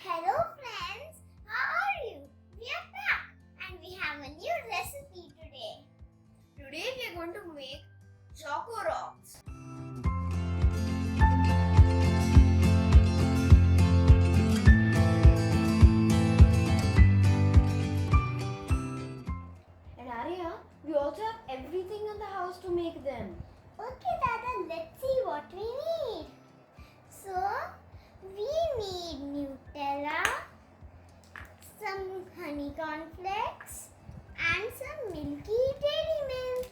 Hello friends, how are you? We are back and we have a new recipe today. Today we are going to make Choco Rocks. And Aarya, we also have everything in the house to make them. Okay Dada, let's see what we need. So, we need Nutella, some honey cornflakes and some milky dairy milk.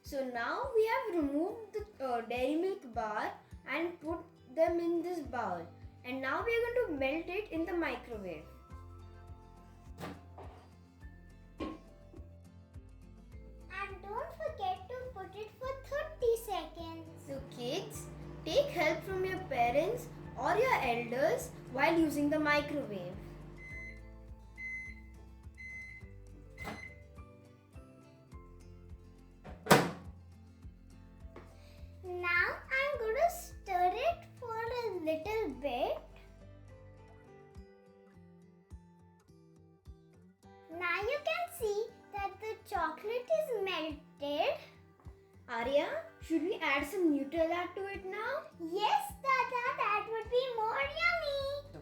So now we have removed the dairy milk bar and put them in this bowl. And now we are going to melt it in the microwave. And don't forget to put it for 30 seconds. So kids, take help from your parents or your elders while using the microwave. Now I'm going to stir it for a little bit. Now you can see that the chocolate is melted. Aarya, should we add some Nutella to it now? Yes, Dada, that would be more yummy.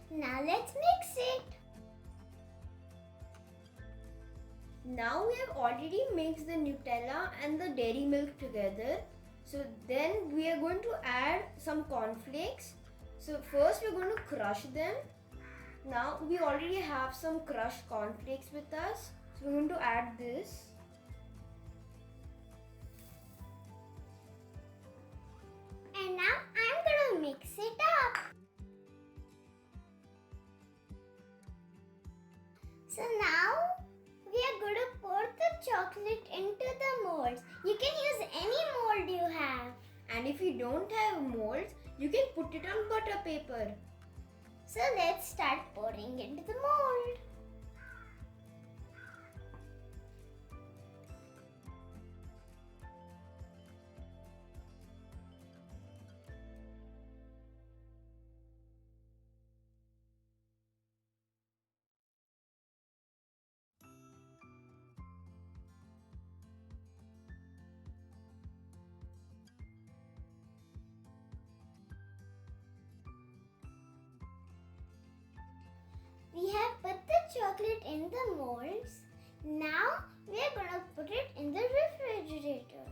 Now let's mix it. Now we have already mixed the Nutella and the dairy milk together. So then we are going to add some cornflakes. So first we are going to crush them. Now we already have some crushed cornflakes with us. So we're going to add this. And now I'm going to mix it up. So now we are going to pour the chocolate into the molds. You can use any mold you have. And if you don't have molds, you can put it on butter paper. So let's start pouring into the mold. We have put the chocolate in the molds. Now we are going to put it in the refrigerator.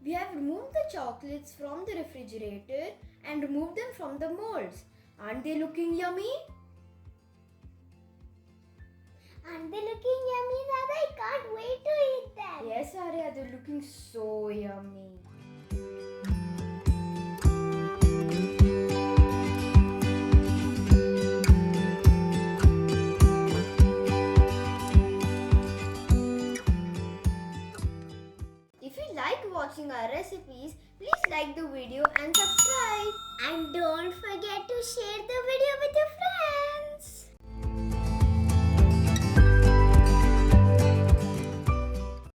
We have removed the chocolates from the refrigerator and removed them from the molds. Aren't they looking yummy? Aren't they looking yummy, Dada? I can't wait to eat them. Yes, Aarya, they're looking so yummy. If you like watching our recipes, please like the video and subscribe. And don't forget to share the video with your friends.